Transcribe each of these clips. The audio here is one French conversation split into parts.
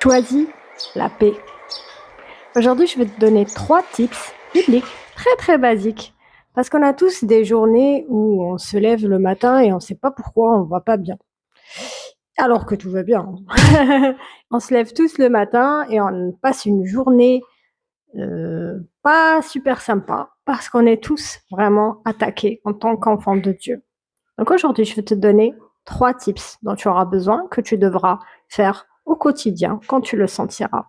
Choisis la paix. Aujourd'hui, je vais te donner 3 tips bibliques très très basiques. Parce qu'on a tous des journées où on se lève le matin et on ne sait pas pourquoi on ne va pas bien. Alors que tout va bien. On se lève tous le matin et on passe une journée pas super sympa parce qu'on est tous vraiment attaqués en tant qu'enfants de Dieu. Donc aujourd'hui, je vais te donner 3 tips dont tu auras besoin, que tu devras faire au quotidien quand tu le sentiras.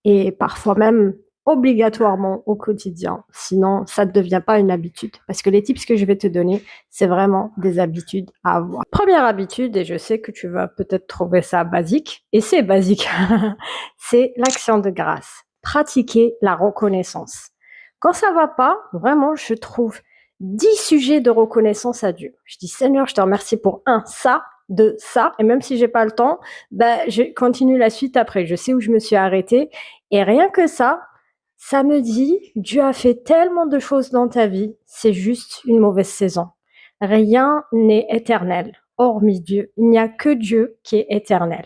Et parfois même obligatoirement au quotidien. Sinon, ça ne devient pas une habitude. Parce que les tips que je vais te donner, c'est vraiment des habitudes à avoir. Première habitude, et je sais que tu vas peut-être trouver ça basique, et c'est basique, c'est l'action de grâce. Pratiquer la reconnaissance. Quand ça va pas, vraiment, je trouve 10 sujets de reconnaissance à Dieu. Je dis, Seigneur, je te remercie pour ça, ça, et même si j'ai pas le temps, je continue la suite après. Je sais où je me suis arrêtée, et rien que ça me dit, Dieu a fait tellement de choses dans ta vie, c'est juste une mauvaise saison. Rien n'est éternel, hormis Dieu. Il n'y a que Dieu qui est éternel.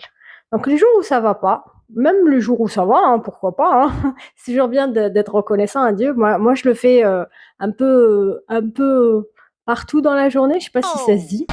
Donc les jours où ça va pas, même le jour où ça va, hein, pourquoi pas, hein, c'est toujours bien d'être reconnaissant à Dieu. Moi, je le fais un peu partout dans la journée, je sais pas si ça se dit,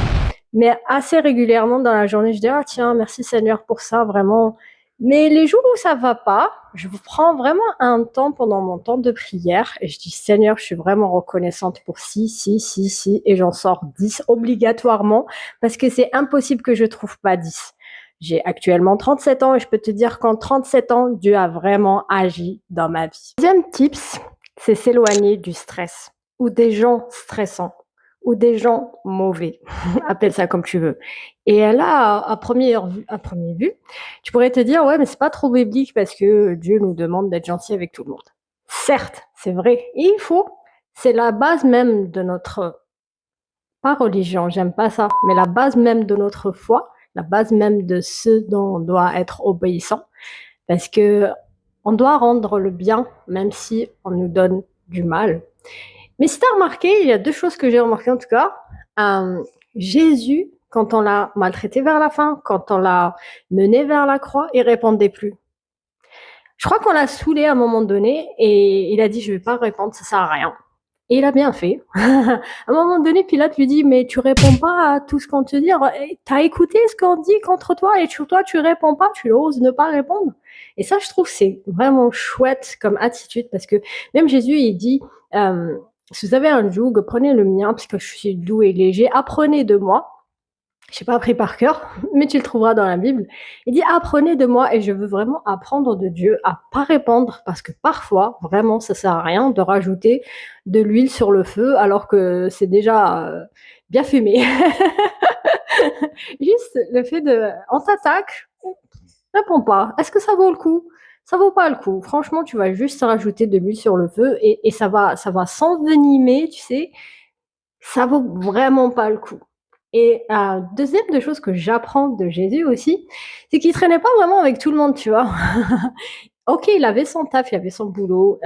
mais assez régulièrement dans la journée, je dis ah tiens, merci Seigneur pour ça, vraiment. Mais les jours où ça va pas, je prends vraiment un temps pendant mon temps de prière et je dis Seigneur, je suis vraiment reconnaissante pour ci, et j'en sors 10 obligatoirement parce que c'est impossible que je trouve pas 10. J'ai actuellement 37 ans et je peux te dire qu'en 37 ans, Dieu a vraiment agi dans ma vie. Deuxième tips, c'est s'éloigner du stress ou des gens stressants ou des gens mauvais. Appelle ça comme tu veux. Et là, à première vue, tu pourrais te dire, ouais, mais c'est pas trop biblique parce que Dieu nous demande d'être gentil avec tout le monde. Certes, c'est vrai. Et il faut. C'est la base même de notre, pas religion, j'aime pas ça, mais la base même de notre foi, la base même de ce dont on doit être obéissant. Parce que on doit rendre le bien, même si on nous donne du mal. Mais si tu as remarqué, il y a 2 choses que j'ai remarquées en tout cas. Jésus, quand on l'a maltraité vers la fin, quand on l'a mené vers la croix, il répondait plus. Je crois qu'on l'a saoulé à un moment donné et il a dit je vais pas répondre, ça sert à rien. Et il a bien fait. À un moment donné, Pilate lui dit mais tu réponds pas à tout ce qu'on te dit. T'as écouté ce qu'on dit contre toi et toi tu réponds pas, tu oses ne pas répondre. Et ça, je trouve c'est vraiment chouette comme attitude parce que même Jésus il dit si vous avez un joug, prenez le mien parce que je suis doux et léger. Apprenez de moi. Je n'ai pas appris par cœur, mais tu le trouveras dans la Bible. Il dit apprenez de moi et je veux vraiment apprendre de Dieu à pas répandre parce que parfois, vraiment, ça sert à rien de rajouter de l'huile sur le feu alors que c'est déjà bien fumé. Juste le fait de, on t'attaque, réponds pas. Est-ce que ça vaut le coup? Ça vaut pas le coup. Franchement, tu vas juste rajouter de l'huile sur le feu et ça va s'envenimer, tu sais. Ça vaut vraiment pas le coup. Et deuxième des choses que j'apprends de Jésus aussi, c'est qu'il traînait pas vraiment avec tout le monde, tu vois. Ok, il avait son taf, il avait son boulot,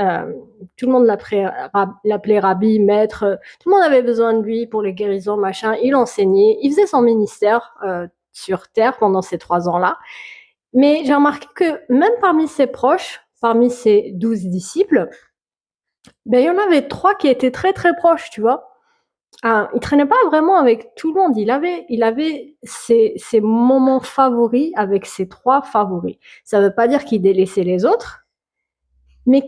tout le monde l'appelait rabbi, maître, tout le monde avait besoin de lui pour les guérisons, machin, il enseignait, il faisait son ministère sur terre pendant ces 3 ans-là. Mais j'ai remarqué que même parmi ses proches, parmi ses 12 disciples, ben, il y en avait 3 qui étaient très très proches, tu vois. Il traînait pas vraiment avec tout le monde. Il avait ses moments favoris avec ses 3 favoris. Ça veut pas dire qu'il délaissait les autres, mais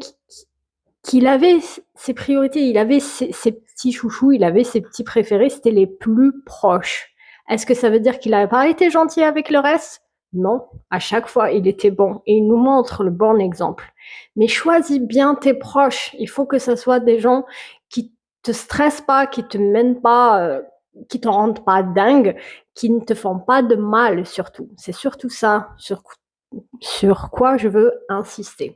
qu'il avait ses priorités, il avait ses petits chouchous, il avait ses petits préférés, c'était les plus proches. Est-ce que ça veut dire qu'il n'avait pas été gentil avec le reste? Non, à chaque fois, il était bon et il nous montre le bon exemple. Mais choisis bien tes proches. Il faut que ce soit des gens qui te stressent pas, qui te mènent pas, qui te rendent pas dingue, qui ne te font pas de mal surtout. C'est surtout ça, sur quoi je veux insister.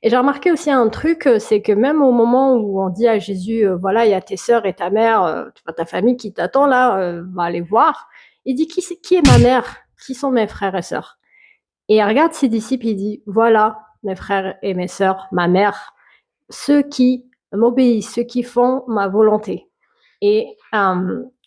Et j'ai remarqué aussi un truc, c'est que même au moment où on dit à Jésus, voilà, il y a tes sœurs et ta mère, ta famille qui t'attend là, va aller voir. Il dit qui est ma mère? Qui sont mes frères et sœurs? Et il regarde ses disciples, il dit voilà mes frères et mes sœurs, ma mère, ceux qui m'obéissent, ceux qui font ma volonté. Et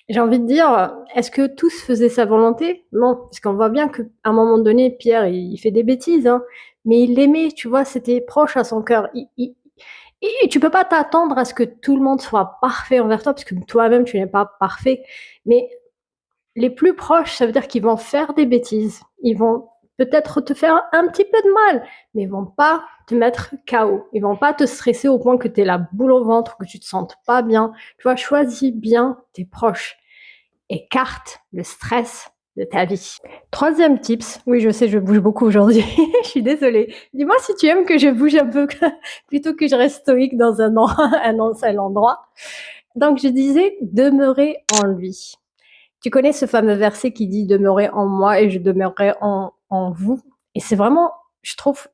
J'ai envie de dire, est-ce que tous faisaient sa volonté? Non, parce qu'on voit bien qu'à un moment donné, Pierre, il fait des bêtises, hein, mais il l'aimait, tu vois, c'était proche à son cœur. Et tu peux pas t'attendre à ce que tout le monde soit parfait envers toi, parce que toi-même, tu n'es pas parfait. Mais les plus proches, ça veut dire qu'ils vont faire des bêtises. Ils vont peut-être te faire un petit peu de mal, mais ils vont pas te mettre KO. Ils vont pas te stresser au point que tu aies la boule au ventre, que tu te sentes pas bien. Tu vois, choisis bien tes proches. Écarte le stress de ta vie. Troisième tips, oui je sais je bouge beaucoup aujourd'hui, je suis désolée. Dis-moi si tu aimes que je bouge un peu plutôt que je reste stoïque dans un seul endroit. Donc je disais demeurer en lui. Tu connais ce fameux verset qui dit demeurer en moi et je demeurerai en vous. Et c'est vraiment, je trouve,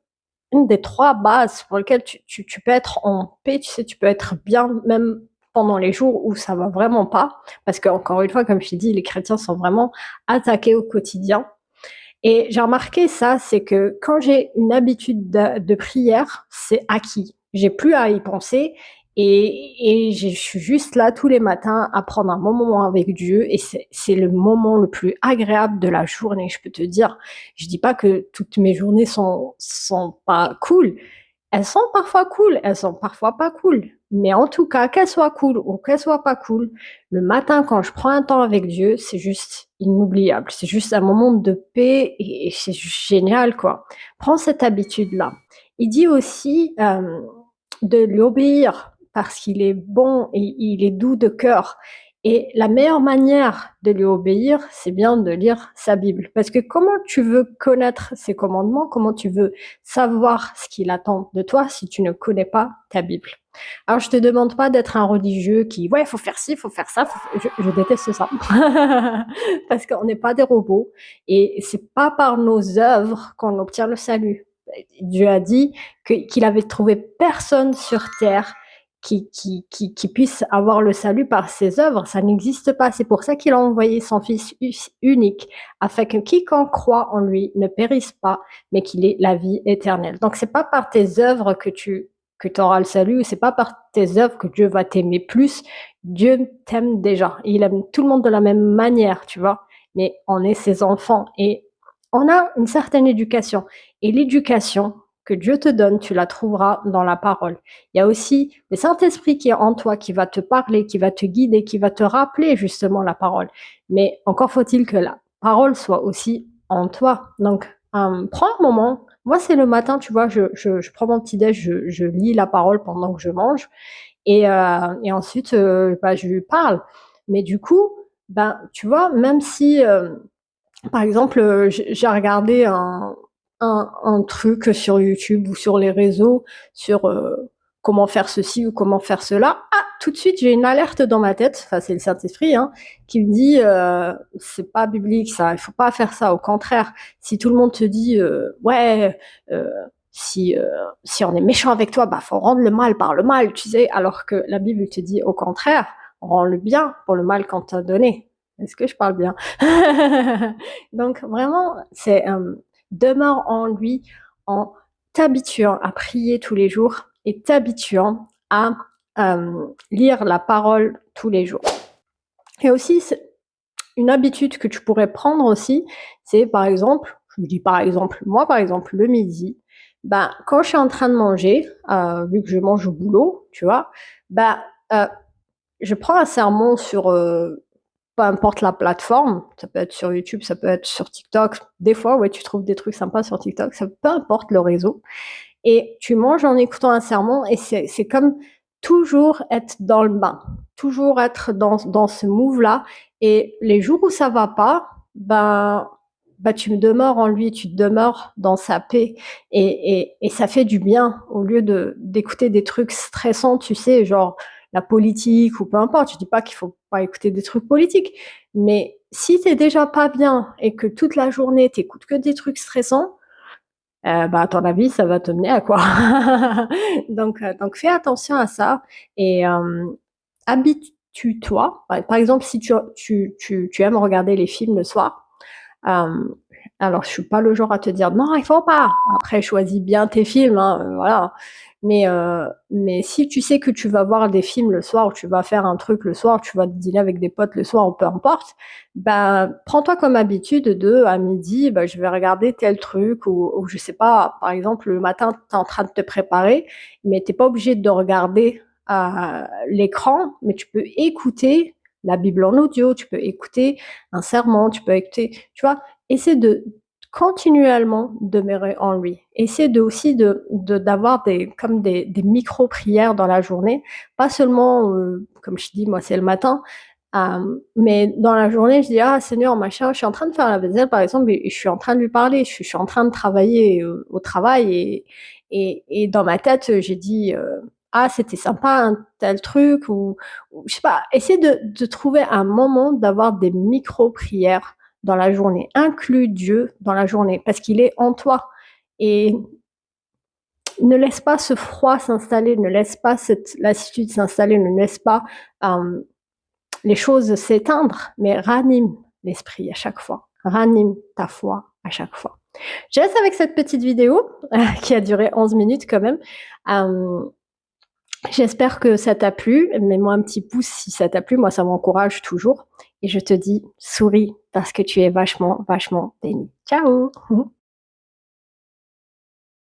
une des trois bases pour lesquelles tu peux être en paix, tu sais, tu peux être bien même pendant les jours où ça va vraiment pas. Parce que, encore une fois, comme je t'ai dit, les chrétiens sont vraiment attaqués au quotidien. Et j'ai remarqué ça, c'est que quand j'ai une habitude de prière, c'est acquis. J'ai plus à y penser et je suis juste là tous les matins à prendre un moment avec Dieu et c'est le moment le plus agréable de la journée, je peux te dire. Je dis pas que toutes mes journées sont pas cool, elles sont parfois cool, elles sont parfois pas cool. Mais en tout cas, qu'elles soient cool ou qu'elles soient pas cool, le matin quand je prends un temps avec Dieu, c'est juste inoubliable. C'est juste un moment de paix et c'est juste génial, quoi. Prends cette habitude-là. Il dit aussi de lui obéir parce qu'il est bon et il est doux de cœur. Et la meilleure manière de lui obéir, c'est bien de lire sa Bible. Parce que comment tu veux connaître ses commandements, comment tu veux savoir ce qu'il attend de toi si tu ne connais pas ta Bible. Alors je te demande pas d'être un religieux qui ouais faut faire ci, faut faire ça. Je déteste ça parce qu'on n'est pas des robots et c'est pas par nos œuvres qu'on obtient le salut. Dieu a dit qu'il avait trouvé personne sur terre qui puisse avoir le salut par ses œuvres, ça n'existe pas. C'est pour ça qu'il a envoyé son Fils unique, afin que quiconque croit en lui ne périsse pas, mais qu'il ait la vie éternelle. Donc c'est pas par tes œuvres que tu auras le salut, c'est pas par tes œuvres que Dieu va t'aimer plus. Dieu t'aime déjà. Il aime tout le monde de la même manière, tu vois. Mais on est ses enfants et on a une certaine éducation. Et l'éducation que Dieu te donne, tu la trouveras dans la parole. Il y a aussi le Saint-Esprit qui est en toi, qui va te parler, qui va te guider, qui va te rappeler justement la parole. Mais encore faut-il que la parole soit aussi en toi. Donc, prends un moment. Moi, c'est le matin, tu vois, je prends mon petit déj, je lis la parole pendant que je mange, et ensuite, bah, je lui parle. Mais du coup, ben, tu vois, même si par exemple, j'ai regardé un truc sur YouTube ou sur les réseaux sur comment faire ceci ou comment faire cela. Ah, tout de suite, j'ai une alerte dans ma tête, enfin c'est le Saint-Esprit, hein, qui me dit c'est pas biblique ça, il faut pas faire ça. Au contraire, si tout le monde te dit ouais, euh, si si on est méchant avec toi, bah faut rendre le mal par le mal, tu sais, alors que la Bible te dit au contraire, rends le bien pour le mal qu'on t'a donné. Est-ce que je parle bien? Donc vraiment, c'est demeure en lui en t'habituant à prier tous les jours et t'habituant à lire la parole tous les jours. Et aussi, une habitude que tu pourrais prendre aussi, c'est par exemple, je dis par exemple, moi par exemple, le midi, bah, quand je suis en train de manger, vu que je mange au boulot, tu vois, bah, je prends un sermon sur peu importe la plateforme, ça peut être sur YouTube, ça peut être sur TikTok. Des fois, ouais, tu trouves des trucs sympas sur TikTok, ça peu importe le réseau. Et tu manges en écoutant un sermon et c'est comme toujours être dans le bain, toujours être dans ce move-là. Et les jours où ça va pas, ben, tu demeures en lui, tu demeures dans sa paix et ça fait du bien au lieu d'écouter des trucs stressants, tu sais, genre la politique ou peu importe. Je dis pas qu'il faut pas écouter des trucs politiques, mais si t'es déjà pas bien et que toute la journée t'écoutes que des trucs stressants, bah, à ton avis, ça va te mener à quoi? Donc fais attention à ça et habitue-toi. Par exemple, si tu aimes regarder les films le soir, euh, Alors, je suis pas le genre à te dire non, il faut pas. Après, choisis bien tes films, hein, voilà. Mais si tu sais que tu vas voir des films le soir, ou tu vas faire un truc le soir, tu vas dîner avec des potes le soir, ou peu importe, bah, prends-toi comme habitude de à midi, bah, je vais regarder tel truc, ou je sais pas, par exemple, le matin, tu es en train de te préparer, mais t'es pas obligé de regarder l'écran, mais tu peux écouter la Bible en audio, tu peux écouter un sermon, tu peux écouter, tu vois, essaie de continuellement demeurer en lui. Essaie aussi d'avoir comme des micro-prières dans la journée, pas seulement, comme je dis, moi c'est le matin, mais dans la journée, je dis, ah Seigneur, machin, je suis en train de faire la vaisselle par exemple, et je suis en train de lui parler, je suis en train de travailler au travail, et dans ma tête, j'ai dit, ah c'était sympa un tel truc, ou je sais pas, essaie de trouver un moment d'avoir des micro-prières dans la journée. Inclus Dieu dans la journée parce qu'il est en toi. Et ne laisse pas ce froid s'installer, ne laisse pas cette lassitude s'installer, ne laisse pas les choses s'éteindre, mais ranime l'esprit à chaque fois. Ranime ta foi à chaque fois. Je laisse avec cette petite vidéo qui a duré 11 minutes quand même. J'espère que ça t'a plu. Mets-moi un petit pouce si ça t'a plu. Moi, ça m'encourage toujours. Et je te dis, souris parce que tu es vachement, vachement béni. Ciao!